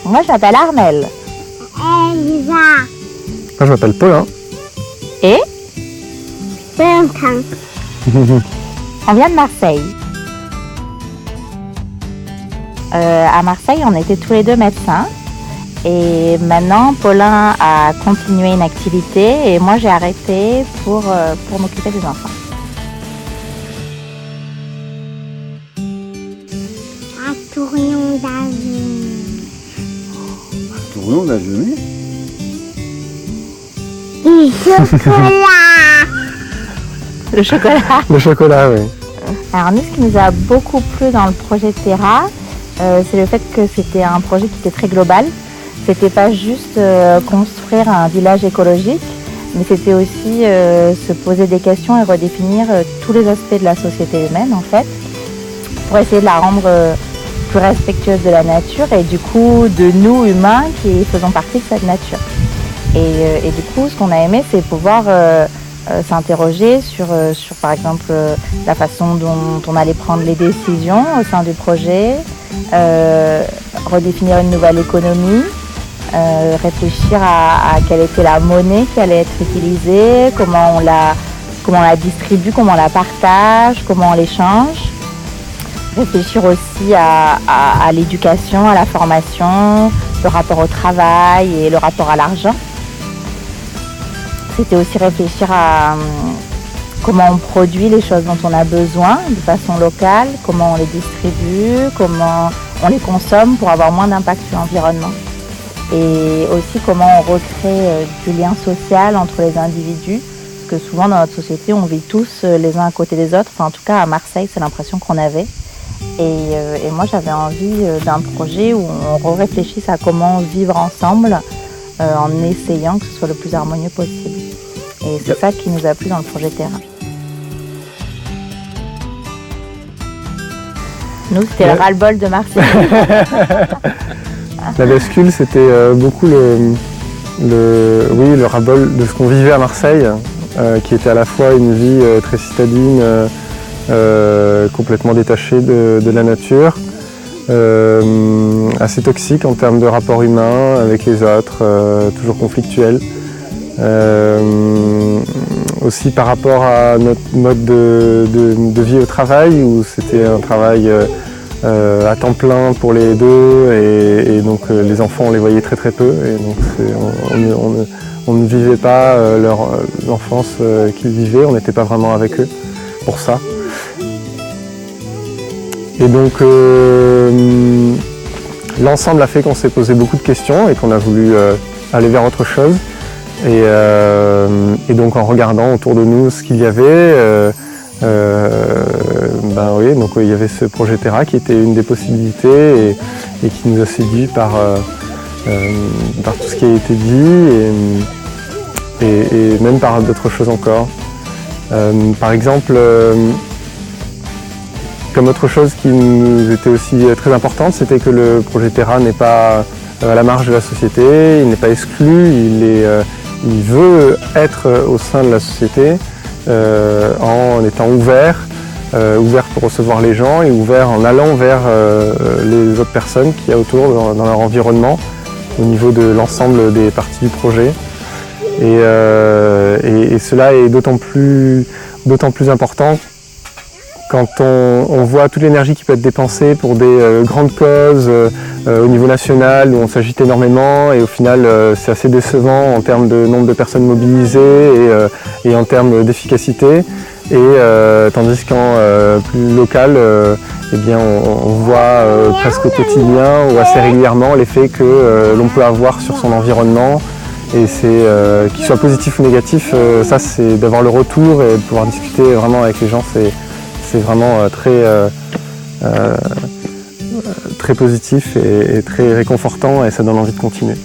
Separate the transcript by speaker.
Speaker 1: Moi, je m'appelle Armelle.
Speaker 2: Elsa.
Speaker 3: Moi, je m'appelle Paulin.
Speaker 1: Et
Speaker 2: Valentin.
Speaker 1: on vient de Marseille. À Marseille, on était tous les deux médecins. Et maintenant, Paulin a continué une activité et moi, j'ai arrêté pour m'occuper des enfants.
Speaker 2: Un tournon d'avion.
Speaker 4: Tournon d'avion.
Speaker 2: Du chocolat.
Speaker 1: Le chocolat.
Speaker 3: Le chocolat, oui.
Speaker 1: Alors nous, ce qui nous a beaucoup plu dans le projet Terra, c'est le fait que c'était un projet qui était très global. C'était pas juste construire un village écologique, mais c'était aussi se poser des questions et redéfinir tous les aspects de la société humaine en fait, pour essayer de la rendre plus respectueuse de la nature et du coup de nous humains qui faisons partie de cette nature. Et du coup, ce qu'on a aimé, c'est pouvoir s'interroger sur par exemple la façon dont on allait prendre les décisions au sein du projet, redéfinir une nouvelle économie, réfléchir à quelle était la monnaie qui allait être utilisée, comment on la distribue, comment on la partage, comment on l'échange. Réfléchir aussi à l'éducation, à la formation, le rapport au travail et le rapport à l'argent. C'était aussi réfléchir à comment on produit les choses dont on a besoin de façon locale, comment on les distribue, comment on les consomme pour avoir moins d'impact sur l'environnement. Et aussi comment on recrée du lien social entre les individus, parce que souvent dans notre société on vit tous les uns à côté des autres, enfin en tout cas à Marseille c'est l'impression qu'on avait. Et moi j'avais envie d'un projet où on réfléchisse à comment vivre ensemble en essayant que ce soit le plus harmonieux possible. Et c'est ça qui nous a plu dans le projet Terra. Nous c'était le ras-le-bol de Marseille.
Speaker 3: La bascule, c'était beaucoup le ras-le-bol de ce qu'on vivait à Marseille, qui était à la fois une vie très citadine, complètement détachée de la nature, assez toxique en termes de rapport humain avec les autres, toujours conflictuel. Aussi par rapport à notre mode de vie au travail, où c'était un travail à temps plein pour les deux et donc les enfants on les voyait très peu et donc on ne vivait pas l'enfance qu'ils vivaient, on n'était pas vraiment avec eux pour ça. Et donc l'ensemble a fait qu'on s'est posé beaucoup de questions et qu'on a voulu aller vers autre chose et donc en regardant autour de nous ce qu'il y avait, donc il y avait ce projet Terra qui était une des possibilités et qui nous a séduit par tout ce qui a été dit et même par d'autres choses encore. Par exemple, comme autre chose qui nous était aussi très importante, c'était que le projet Terra n'est pas à la marge de la société, il n'est pas exclu, il veut être au sein de la société en étant ouvert pour recevoir les gens et ouvert en allant vers les autres personnes qu'il y a autour dans leur environnement au niveau de l'ensemble des parties du projet. Et cela est d'autant plus important quand on voit toute l'énergie qui peut être dépensée pour des grandes causes au niveau national où on s'agite énormément et au final c'est assez décevant en termes de nombre de personnes mobilisées et en termes d'efficacité. Tandis qu'en plus local, on voit presque au quotidien ou assez régulièrement l'effet que l'on peut avoir sur son environnement. Et c'est qu'il soit positif ou négatif, ça c'est d'avoir le retour et de pouvoir discuter vraiment avec les gens, c'est vraiment très positif et très réconfortant et ça donne envie de continuer.